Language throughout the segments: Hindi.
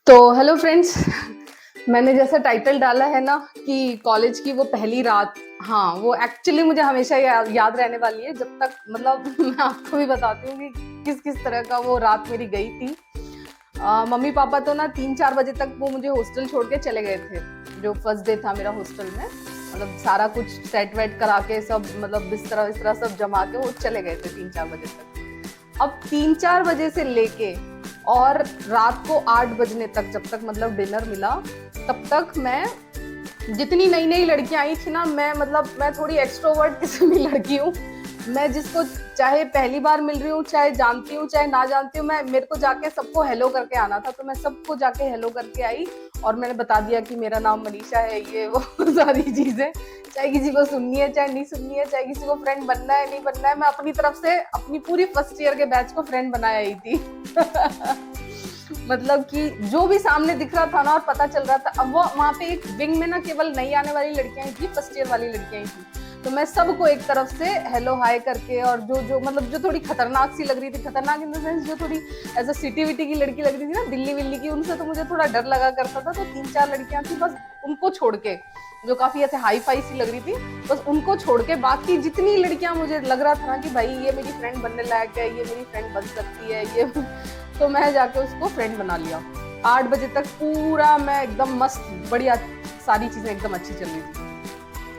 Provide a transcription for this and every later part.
तो हेलो फ्रेंड्स। मैंने जैसा टाइटल डाला है ना कि कॉलेज की वो पहली रात, हाँ वो एक्चुअली मुझे हमेशा याद रहने वाली है जब तक मतलब मैं आपको भी बताती हूँ कि किस किस तरह का वो रात मेरी गई थी। मम्मी पापा तो ना 3-4 बजे तक वो मुझे हॉस्टल छोड़ के चले गए थे। जो फर्स्ट डे था मेरा हॉस्टल में, मतलब सारा कुछ सेट वेट करा के सब, मतलब बिस्तरा विस्तरा सब जमा के वो चले गए थे 3-4 बजे तक। अब 3-4 बजे से लेके और रात को 8 बजने तक, जब तक मतलब डिनर मिला, तब तक मैं जितनी नई नई लड़कियां आई थी ना, मैं थोड़ी एक्सट्रोवर्ट किस्म की लड़की हूँ। मैं जिसको चाहे पहली बार मिल रही हूँ, चाहे जानती हूँ चाहे ना जानती हूँ, मैं मेरे को जाके सबको हेलो करके आना था। तो मैं सबको जाके हेलो करके आई और मैंने बता दिया कि मेरा नाम मनीषा है, ये वो सारी चीजें। चाहे किसी को सुननी है चाहे नहीं सुननी है, चाहे किसी को फ्रेंड बनना है नहीं बनना है, मैं अपनी तरफ से अपनी पूरी फर्स्ट ईयर के बैच को फ्रेंड बनाया ही थी। मतलब कि जो भी सामने दिख रहा था ना और पता चल रहा था, अब वो वहां पे एक विंग में ना केवल नई आने वाली लड़कियां ही थी, फर्स्ट ईयर वाली लड़कियां ही थी। तो मैं सबको एक तरफ से हेलो हाय करके, और जो जो मतलब जो थोड़ी खतरनाक सी लग रही थी, खतरनाक इन द सेंस जो थोड़ी एज अ सिटी विटी की लड़की लग रही थी ना, दिल्ली विल्ली की, उनसे तो मुझे थोड़ा डर लगा करता था। तो 3-4 लड़कियां थी बस, उनको छोड़ के, जो काफी ऐसे हाई फाई सी लग रही थी, बस उनको छोड़ के बाकी जितनी लड़कियां मुझे लग रहा था ना कि भाई ये मेरी फ्रेंड बनने लायक है, ये मेरी फ्रेंड बन सकती है ये तो मैं जाके उसको फ्रेंड बना लिया। 8 बजे तक पूरा मैं एकदम मस्त बढ़िया, सारी चीजें एकदम अच्छी चल रही थी।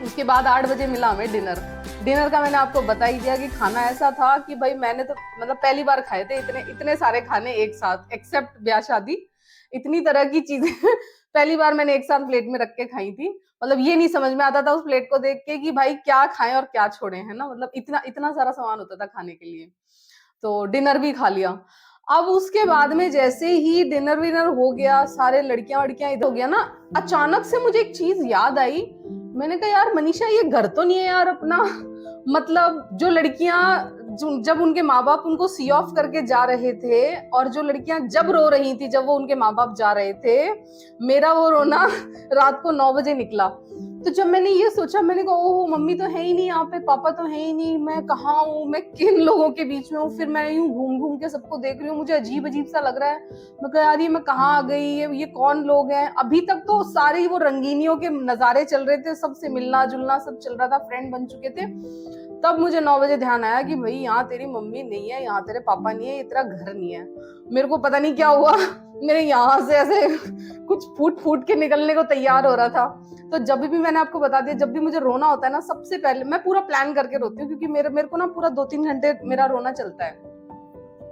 उसके बाद 8 बजे मिला हमें डिनर। डिनर का मैंने आपको बता ही दिया कि खाना ऐसा था कि भाई मैंने तो मतलब पहली बार खाए थे इतने इतने सारे खाने एक साथ, एक्सेप्ट ब्याह शादी। इतनी तरह की चीजें पहली बार मैंने एक साथ प्लेट में रख के खाई थी। मतलब ये नहीं समझ में आता था उस प्लेट को देख के कि भाई क्या खाएं और क्या छोड़ें, है ना, मतलब इतना इतना सारा सामान होता था खाने के लिए। तो डिनर भी खा लिया। अब उसके बाद में जैसे ही डिनर विनर हो गया, सारे लड़कियां वड़कियां इधर हो गया ना, अचानक से मुझे एक चीज याद आई। मैंने कहा यार मनीषा, ये घर तो नहीं है यार अपना। मतलब जो लड़कियां जब उनके माँ बाप उनको सी ऑफ करके जा रहे थे, और जो लड़कियां जब रो रही थी जब वो उनके माँ बाप जा रहे थे, मेरा वो रोना रात को 9 बजे निकला। तो जब मैंने ये सोचा, मैंने कहा ओह मम्मी तो है ही नहीं यहाँ पे, पापा तो है ही नहीं, मैं कहाँ हूँ, मैं किन लोगों के बीच में हूँ। फिर मैं यूं घूम घूम के सबको देख रही हूँ, मुझे अजीब अजीब सा लग रहा है। मैं कहा यार ये मैं कहाँ आ गई, ये कौन लोग हैं। अभी तक तो सारे वो रंगीनियों के नजारे चल रहे थे, सबसे मिलना जुलना सब चल रहा था, फ्रेंड बन चुके थे। तब मुझे 9 बजे ध्यान आया कि भाई यहाँ तेरी मम्मी नहीं है, यहाँ तेरे पापा नहीं है, ये तेरा घर नहीं है। मेरे को पता नहीं क्या हुआ, मेरे यहाँ से ऐसे कुछ फूट फूट के निकलने को तैयार हो रहा था। तो जब भी मैंने आपको बता दिया, जब भी मुझे रोना होता है ना, सबसे पहले मैं पूरा प्लान करके रोती हूँ, क्योंकि मेरे को ना पूरा 2-3 घंटे मेरा रोना चलता है।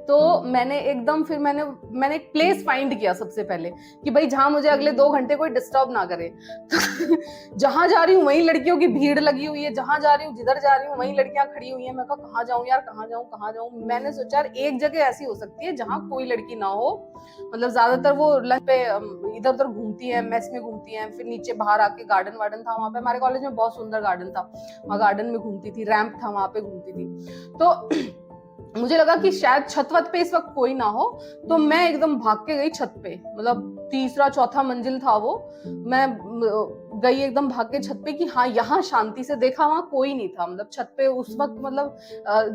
तो मैंने एकदम फिर मैंने एक प्लेस फाइंड किया सबसे पहले कि भाई जहां मुझे अगले 2 घंटे कोई डिस्टर्ब ना करे। तो जहां जा रही हूँ वहीं लड़कियों की भीड़ लगी हुई है, जहां जा रही हूँ जिधर जा रही हूँ वहीं लड़कियां खड़ी हुई है। मैं कहा कहाँ जाऊं यार, कहाँ जाऊं कहाँ जाऊं। मैंने सोचा यार एक जगह ऐसी हो सकती है जहां कोई लड़की ना हो। मतलब ज्यादातर वो लंच पे इधर उधर घूमती है, मेस में घूमती है, फिर नीचे बाहर आके गार्डन वार्डन था वहां पे, हमारे कॉलेज में बहुत सुंदर गार्डन था, वहां गार्डन में घूमती थी, रैंप था वहां पे घूमती थी। तो मुझे लगा कि शायद छत वत पे इस वक्त कोई ना हो। तो मैं एकदम भाग के गई छत पे, मतलब तीसरा चौथा मंजिल था वो। मैं गई एकदम भाग के छत पे कि हाँ यहाँ शांति से, देखा वहां कोई नहीं था। मतलब छत पे उस वक्त, मतलब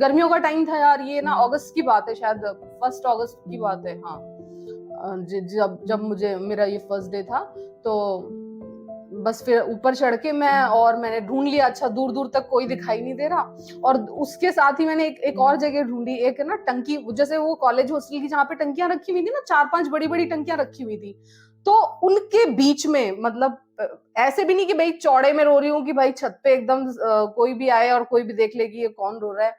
गर्मियों का टाइम था यार, ये ना अगस्त की बात है, शायद 1 अगस्त की बात है, हाँ। जब जब मुझे मेरा ये फर्स्ट डे था, तो बस फिर ऊपर चढ़ के मैंने ढूंढ लिया। अच्छा दूर दूर तक कोई दिखाई नहीं दे रहा। और उसके साथ ही मैंने एक और जगह ढूंढी, एक ना टंकी, जैसे वो कॉलेज हॉस्टल की जहाँ पे टंकियां रखी हुई थी ना, 4-5 बड़ी बड़ी टंकियां रखी हुई थी। तो उनके बीच में, मतलब ऐसे भी नहीं कि भाई चौड़े में रो रही हूँ कि भाई छत पे एकदम कोई भी आए और कोई भी देख ले कि ये कौन रो रहा है।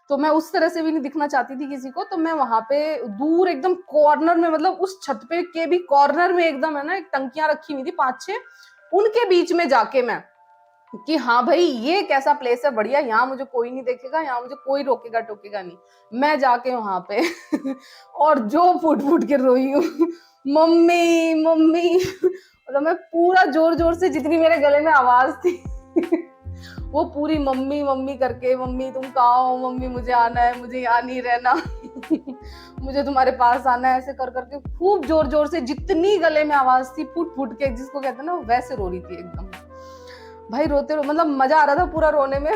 तो मैं उस तरह से भी नहीं दिखना चाहती थी किसी को। तो मैं वहां पे दूर एकदम कॉर्नर में, मतलब उस छत पे के भी कॉर्नर में एकदम, है ना, एक टंकियां रखी हुई थी 5-6, उनके बीच में जाके मैं कि हाँ भाई ये कैसा प्लेस है बढ़िया, यहाँ मुझे कोई नहीं देखेगा, यहाँ मुझे कोई रोकेगा टोकेगा नहीं। मैं जाके वहां पे और जो फूट फूट के रोई हूँ, मम्मी मम्मी। मतलब मैं पूरा जोर जोर से, जितनी मेरे गले में आवाज थी, वो पूरी मम्मी मम्मी करके, मम्मी तुम कहाँ हो, मम्मी मुझे आना है, मुझे यहाँ नहीं रहना, मुझे तुम्हारे पास आना है, ऐसे कर करके खूब जोर जोर से, जितनी गले में आवाज थी फूट फूट के, जिसको कहते हैं ना, वैसे रो रही थी एकदम। भाई रोते मतलब मजा आ रहा था पूरा रोने में।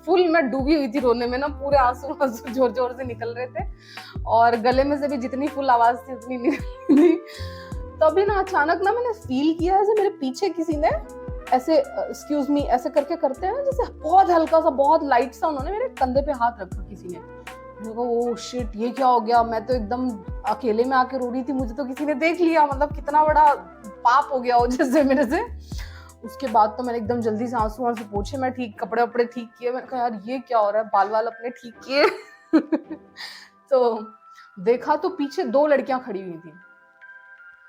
फुल मैं डूबी हुई थी रोने में ना, पूरे आंसू आंसू जोर जोर से निकल रहे थे, और गले में से भी जितनी फुल आवाज थी उतनी निकल थी। तभी ना अचानक ना मैंने फील किया जैसे मेरे पीछे किसी ने ऐसे एक्सक्यूज मी ऐसे करके करते हैं ना, जैसे बहुत हल्का सा बहुत लाइट सा उन्होंने मेरे कंधे पे हाथ रखा किसी ने। मेरे को ओ शिट ये क्या हो गया, मैं तो एकदम अकेले में आके रो रही थी, मुझे तो किसी ने देख लिया, मतलब कितना बड़ा पाप हो गया हो जैसे मेरे से। उसके बाद तो मैंने एकदम जल्दी से आंसू आंसू पोछे, मैं ठीक कपड़े वपड़े ठीक किए, मैंने कहा यार ये क्या हो रहा है, बाल वाल अपने ठीक किए। तो देखा तो पीछे 2 लड़कियां खड़ी हुई थी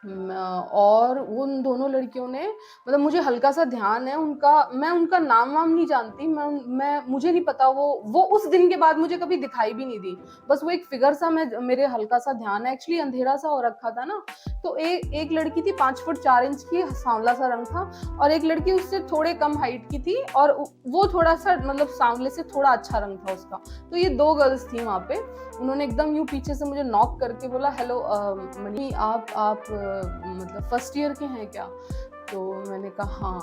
और उन दोनों लड़कियों ने, मतलब मुझे हल्का सा ध्यान है उनका, मैं उनका नाम वाम नहीं जानती, मैं मुझे नहीं पता, वो उस दिन के बाद मुझे कभी दिखाई भी नहीं दी, बस वो एक फिगर सा मेरे हल्का सा ध्यान है, एक्चुअली अंधेरा सा हो रखा था ना। तो एक लड़की थी 5 फुट 4 इंच की, सांवला सा रंग था, और एक लड़की उससे थोड़े कम हाइट की थी और वो थोड़ा सा मतलब सांवले से थोड़ा अच्छा रंग था उसका। तो ये 2 गर्ल्स थी वहां पे। उन्होंने एकदम यूं पीछे से मुझे नॉक करके बोला हेलो मनी, आप मतलब फर्स्ट ईयर के हैं क्या? तो मैंने कहा हाँ।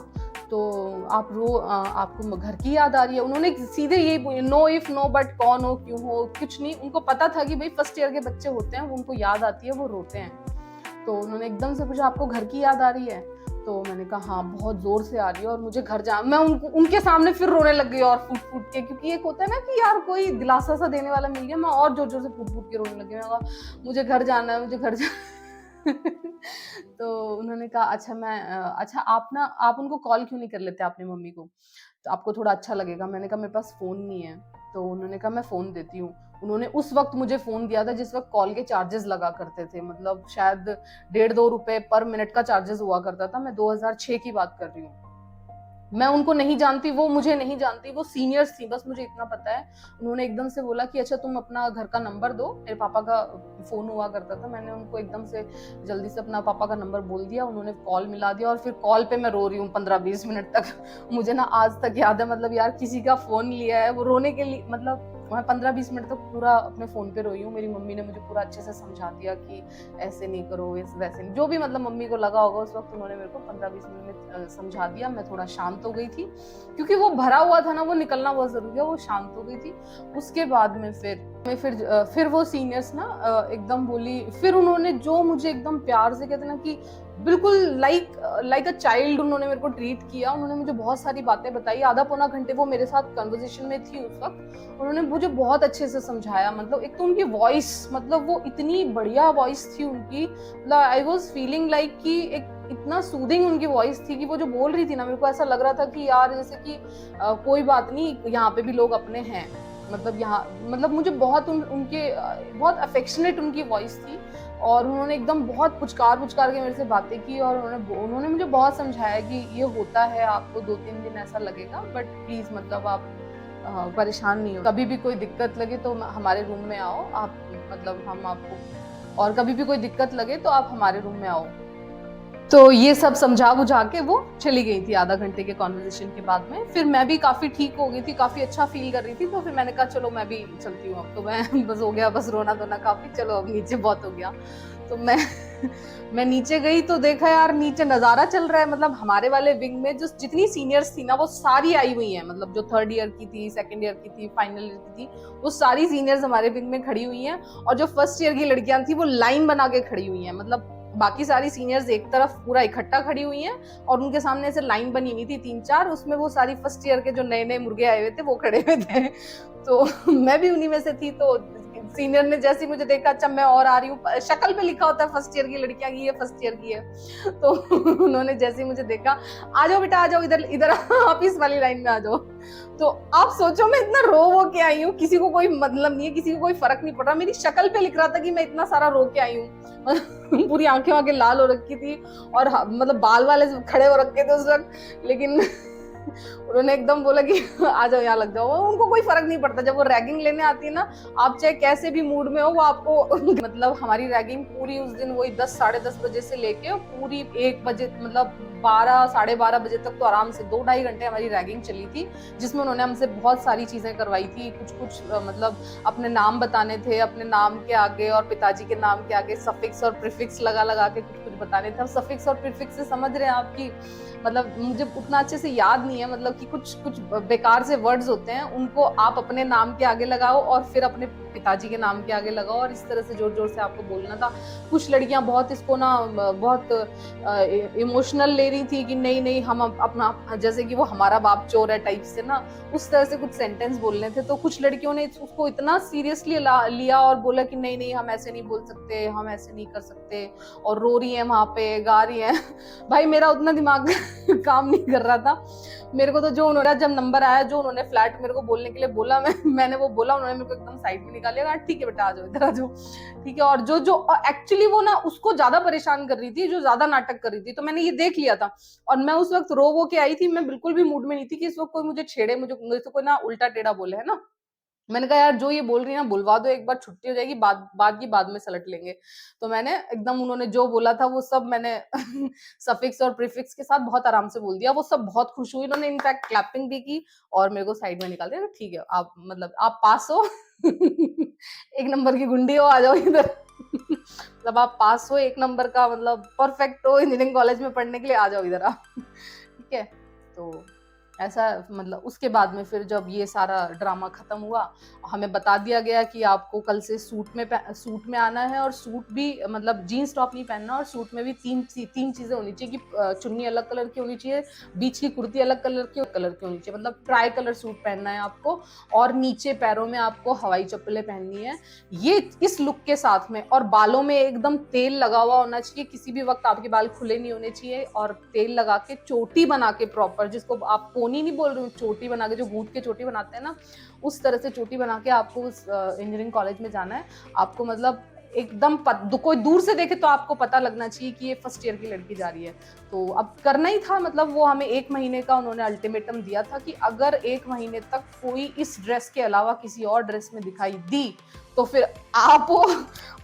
तो आपको घर की याद आ रही है? उन्होंने सीधे यही बोला, नो इफ नो बट, कौन हो क्यों हो कुछ नहीं, उनको पता था कि भाई फर्स्ट ईयर के बच्चे होते हैं, वो उनको याद आती है, वो रोते हैं। तो उन्होंने एकदम से पूछा आपको घर की याद आ रही है? तो मैंने कहा हाँ बहुत जोर से आ रही है और मुझे घर जा, मैं उनके सामने फिर रोने लग गई और फूट फूट के, क्योंकि एक होता है ना कि यार कोई दिलासा सा देने वाला मिल गया, मैं और जोर जोर से फूट फूट के रोने लग गई, मुझे घर जाना है, मुझे घर जाना। तो उन्होंने कहा अच्छा आप उनको कॉल क्यों नहीं कर लेते अपनी मम्मी को, तो आपको थोड़ा अच्छा लगेगा। मैंने कहा मेरे पास फोन नहीं है। तो उन्होंने कहा मैं फोन देती हूँ। उन्होंने उस वक्त मुझे फोन दिया था जिस वक्त कॉल के चार्जेस लगा करते थे, मतलब शायद 1.5-2 रुपए पर मिनट का चार्जेस हुआ करता था। मैं 2006 की बात कर रही हूँ। मैं उनको नहीं जानती, वो मुझे नहीं जानती, वो सीनियर्स थी, बस मुझे इतना पता है। उन्होंने एकदम से बोला कि अच्छा तुम अपना घर का नंबर दो, मेरे पापा का फोन हुआ करता था। मैंने उनको एकदम से जल्दी से अपना पापा का नंबर बोल दिया, उन्होंने कॉल मिला दिया और फिर कॉल पे मैं रो रही हूँ 15-20 मिनट तक। मुझे ना आज तक याद है, मतलब यार किसी का फोन लिया है वो रोने के लिए, मतलब मैं 15-20 मिनट तक पूरा अपने फोन पे रोई हूँ। मेरी मम्मी ने मुझे पूरा अच्छे से समझा दिया कि ऐसे नहीं करो, वैसे नहीं, जो भी मतलब मम्मी को लगा होगा उस वक्त उन्होंने मेरे को 15-20 मिनट में समझा दिया। मैं थोड़ा शांत हो गई थी, क्योंकि वो भरा हुआ था ना, वो निकलना बहुत जरूरी है, वो शांत हो गई थी। उसके बाद में फिर वो सीनियर्स ना एकदम बोली, फिर उन्होंने जो मुझे एकदम प्यार से कहते ना कि बिल्कुल लाइक अ चाइल्ड उन्होंने मेरे को ट्रीट किया। उन्होंने मुझे बहुत सारी बातें बताई, आधा पौना घंटे वो मेरे साथ कन्वर्सेशन में थी उस वक्त। उन्होंने मुझे बहुत अच्छे से समझाया, मतलब एक तो उनकी वॉइस, मतलब वो इतनी बढ़िया वॉइस थी उनकी, मतलब आई वाज फीलिंग लाइक कि एक इतना सूदिंग उनकी वॉइस थी कि वो जो बोल रही थी ना, मेरे को ऐसा लग रहा था कि यार जैसे कि कोई बात नहीं, यहाँ पे भी लोग अपने हैं, मतलब यहाँ, मतलब मुझे बहुत उनके बहुत अफेक्शनेट उनकी वॉइस थी। और उन्होंने एकदम बहुत पुचकार के मेरे से बातें की और उन्होंने मुझे बहुत समझाया कि ये होता है, आपको 2-3 दिन ऐसा लगेगा, बट प्लीज मतलब आप परेशान नहीं हो, कभी भी कोई दिक्कत लगे तो हमारे रूम में आओ आप, मतलब हम आपको, और कभी भी कोई दिक्कत लगे तो आप हमारे रूम में आओ। तो ये सब समझा बुझा के वो चली गई थी आधा घंटे के कॉन्वर्सेशन के बाद में। फिर मैं भी काफी ठीक हो गई थी, काफी अच्छा फील कर रही थी, तो फिर मैंने कहा चलो मैं भी चलती हूँ अब तो, मैं बस हो गया, बस रोना धोना काफी, चलो अब नीचे बहुत हो गया। तो मैं नीचे गई तो देखा यार नीचे नजारा चल रहा है, मतलब हमारे वाले विंग में जो जितनी सीनियर्स थी ना वो सारी आई हुई हैं, मतलब जो 3rd ईयर की थी, 2nd ईयर की थी, फाइनल ईयर की थी, वो सारी सीनियर्स हमारे विंग में खड़ी हुई हैं। और जो 1st ईयर की लड़कियां थी वो लाइन बना के खड़ी हुई हैं, मतलब बाकी सारी सीनियर्स एक तरफ पूरा इकट्ठा खड़ी हुई हैं और उनके सामने ऐसे लाइन बनी हुई थी 3-4, उसमें वो सारी 1st ईयर के जो नए नए मुर्गे आए हुए थे वो खड़े हुए थे। तो मैं भी उन्हीं में से थी। तो सीनियर ने जैसे मुझे देखा, अच्छा मैं और आ रही हूँ, शक्ल पे लिखा होता है 1st ईयर की लड़कियां की, ये 1st ईयर की है। तो उन्होंने जैसे मुझे देखा, आ जाओ बेटा आ जाओ, इधर आप इस वाली लाइन में आ जाओ। तो आप सोचो मैं इतना रो वो के आई हूँ, किसी को कोई मतलब नहीं है, किसी को कोई फर्क नहीं पड़ रहा, मेरी शक्ल पे लिख रहा था कि मैं इतना सारा रो के आई हूँ। पूरी आंखें लाल हो रखी थी और मतलब बाल वाले खड़े हो रखे थे उस वक्त, लेकिन उन्होंने एकदम बोला कि आ जाओ यहाँ लग जाओ। उनको कोई फर्क नहीं पड़ता, जब वो रैगिंग लेने आती है ना, आप चाहे कैसे भी मूड में हो वो आपको मतलब हमारी रैगिंग पूरी उस दिन वही 10-10:30 बजे से लेके पूरी 1 बजे, मतलब 12-12:30 बजे तक तो आराम से 2-2.5 घंटे हमारी रैगिंग चली थी, जिसमें उन्होंने हमसे बहुत सारी चीजें करवाई थी। कुछ मतलब अपने नाम बताने थे, अपने नाम के आगे और पिताजी के नाम के आगे सफिक्स और प्रीफिक्स लगा के कुछ बताने थे। अब सफिक्स और प्रीफिक्स से समझ रहे हैं आपकी, मतलब मुझे उतना अच्छे से याद नहीं है, मतलब कि कुछ बेकार से वर्ड्स होते हैं, उनको आप अपने नाम के आगे लगाओ और फिर अपने पिताजी के नाम के आगे लगाओ और इस तरह से जोर जोर से आपको बोलना था। कुछ लड़कियां बहुत इसको ना बहुत इमोशनल ले रही थी कि नहीं नहीं हम अपना, जैसे कि वो हमारा बाप चोर है टाइप से ना, उस तरह से कुछ सेंटेंस बोलने थे। तो कुछ लड़कियों ने उसको इतना सीरियसली लिया और बोला कि नहीं नहीं हम ऐसे नहीं बोल सकते, हम ऐसे नहीं कर सकते, और रो रही है वहां पे, गा रही है। भाई मेरा उतना दिमाग काम नहीं कर रहा था। मेरे को तो जो उन्होंने जब नंबर आया, जो उन्होंने फ्लैट मेरे को बोलने के लिए बोला, मैंने वो बोला, उन्होंने मेरे को एकदम साइड में निकाल लिया, ठीक है बेटा आ जाओ इधर आ जाओ, ठीक है। और जो जो एक्चुअली वो ना उसको ज्यादा परेशान कर रही थी, जो ज्यादा नाटक कर रही थी, तो मैंने ये देख लिया था। और मैं उस वक्त रो वो के आई थी, मैं बिल्कुल भी मूड में नहीं थी कि इस वक्त कोई मुझे छेड़े, मुझे तो कोई ना उल्टा टेढ़ा बोले, है ना। मैंने कहा यार जो ये बोल रही है ना बुलवा दो, एक बार छुट्टी हो जाएगी, बाद की बाद में सलट लेंगे। तो मैंने एकदम उन्होंने जो बोला था वो सब मैंने सफिक्स और प्रीफिक्स के साथ बहुत आराम से बोल दिया। वो सब बहुत खुश हुई, उन्होंने इनफैक्ट क्लैपिंग भी की और मेरे को साइड में निकाल दिया, ठीक है आप मतलब आप पास हो। एक नंबर की गुंडी हो, आ जाओ इधर। मतलब आप पास हो, एक नंबर का मतलब परफेक्ट हो इंजीनियरिंग कॉलेज में पढ़ने के लिए, आ जाओ इधर आप। ठीक है। तो ऐसा मतलब उसके बाद में फिर जब ये सारा ड्रामा खत्म हुआ, हमें बता दिया गया कि आपको कल से सूट में आना है, और सूट भी मतलब जीन्स टॉप नहीं पहनना, और सूट में भी तीन चीजें होनी चाहिए कि चुन्नी अलग कलर की होनी चाहिए, बीच की कुर्ती अलग कलर की होनी चाहिए, मतलब ट्राई कलर सूट पहनना है आपको, और नीचे पैरों में आपको हवाई चप्पलें पहननी है, ये इस लुक के साथ में। और बालों में एकदम तेल लगा हुआ होना चाहिए, किसी भी वक्त आपके बाल खुले नहीं होने चाहिए, और तेल लगा के चोटी बना के प्रॉपर, जिसको आप पोनी नहीं बोल रही हूँ, चोटी बना के, जो गूंथ के चोटी बनाते हैं ना, उस तरह से चोटी बना के आपको उस इंजीनियरिंग कॉलेज में जाना है। आपको मतलब एकदम कोई दूर से देखे तो आपको पता लगना चाहिए कि ये फर्स्ट ईयर की लड़की जा रही है। तो अब करना ही था, मतलब वो हमें 1 महीने का उन्होंने अल्टीमेटम दिया था कि अगर 1 महीने तक कोई इस ड्रेस के अलावा किसी और ड्रेस में दिखाई दी तो फिर आप हो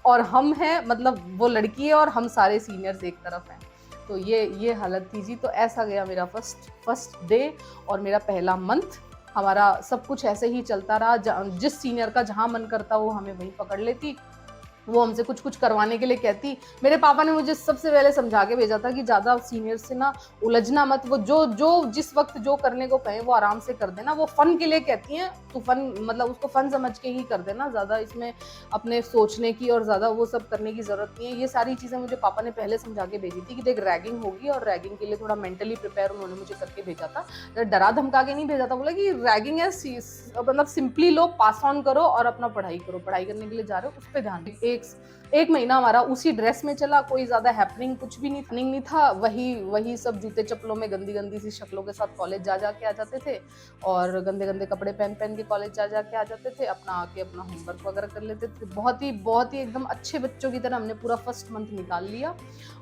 और हम हैं, मतलब वो लड़की है और हम सारे सीनियर्स एक तरफ हैं। तो ये हालत थी जी। तो ऐसा गया मेरा फर्स्ट डे और मेरा पहला मंथ। हमारा सब कुछ ऐसे ही चलता रहा, जिस सीनियर का जहाँ मन करता वो हमें वहीं पकड़ लेती, वो हमसे कुछ कुछ करवाने के लिए कहती। मेरे पापा ने मुझे सबसे पहले समझा के भेजा था कि ज्यादा सीनियर से ना उलझना मत, वो जो जिस वक्त जो करने को कहें वो आराम से कर देना, वो फन के लिए कहती हैं तो फन मतलब उसको फन समझ के ही कर देना, ज्यादा इसमें अपने सोचने की और ज्यादा वो सब करने की जरूरत नहीं है। ये सारी चीजें मुझे पापा ने पहले समझा के भेजी थी कि देख रैगिंग होगी, और रैगिंग के लिए थोड़ा मेंटली प्रिपेयर उन्होंने मुझे करके भेजा था, डरा धमका के नहीं भेजा था। बोला कि रैगिंग है, मतलब सिंपली लो, पास ऑन करो और अपना पढ़ाई करो, पढ़ाई करने के लिए जा रहे हो उस पर ध्यान दो। एक महीना हमारा उसी ड्रेस में चला, कोई ज्यादा हैपनिंग कुछ भी नहीं था, वही सब जूते चप्पलों में गंदी सी शक्लों के साथ कॉलेज जा के आ जाते थे, और गंदे कपड़े पहन के कॉलेज जा के आ जाते थे, अपना होमवर्क वगैरह कर लेते थे। बहुत ही एकदम अच्छे बच्चों की तरह हमने पूरा फर्स्ट मंथ निकाल लिया,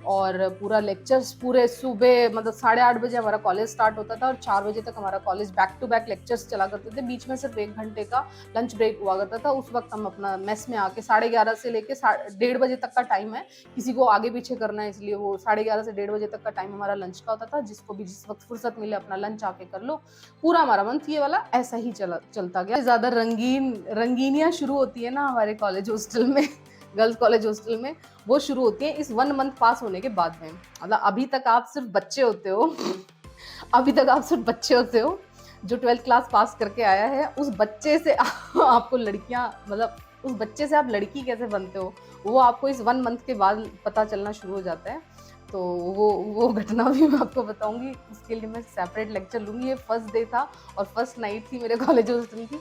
और पूरा लेक्चर्स पूरे सुबह मतलब 8:30 बजे हमारा कॉलेज स्टार्ट होता था, और 4 बजे तक हमारा college back to back lectures चला करते थे, बीच में सिर्फ 1 घंटे का लंच ब्रेक हुआ करता था। उस वक्त हम अपना मेस में आके 11:30 से लेके 1:30 बजे तक का टाइम है, किसी को आगे पीछे करना है इसलिए वो 11:30 से 1:30 बजे तक का टाइम हमारा लंच का होता था, जिसको भी जिस वक्त फुर्सत मिले अपना लंच आके कर लो। पूरा हमारा मंथ ये वाला ऐसा ही चलता गया। ज्यादा रंगीनियां शुरू होती है ना हमारे कॉलेज हॉस्टल में, गर्ल्स कॉलेज हॉस्टल में, वो शुरू होती है इस 1 मंथ पास होने के बाद में। मतलब अभी तक आप सिर्फ बच्चे होते हो जो 12th क्लास पास करके आया है, उस बच्चे से आपको लड़कियां, मतलब उस बच्चे से आप लड़की कैसे बनते हो, वो आपको इस 1 मंथ के बाद पता चलना शुरू हो जाता है। तो वो घटना भी मैं आपको बताऊंगी, उसके लिए मैं सेपरेट लेक्चर लूंगी। ये फर्स्ट डे था और फर्स्ट नाइट थी मेरे कॉलेज हॉस्टल की,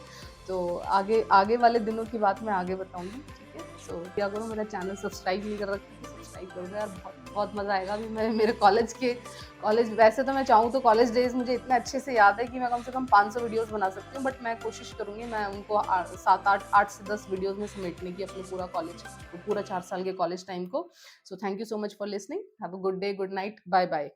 तो आगे वाले दिनों की बात मैं आगे बताऊंगी। ठीक है, सो क्या करो, मेरा चैनल सब्सक्राइब नहीं कर रखा, सब्सक्राइब कर दो यार, बहुत मज़ा आएगा। अभी मैं मेरे कॉलेज वैसे तो मैं चाहूँ तो कॉलेज डेज मुझे इतने अच्छे से याद है कि मैं कम से कम 500 वीडियोस बना सकती हूँ, बट मैं कोशिश करूँगी मैं उनको 8 से 10 वीडियोस में समेटने की, अपने पूरा 4 साल के कॉलेज टाइम को। So thank you so much for listening, have a good day, good night, bye bye.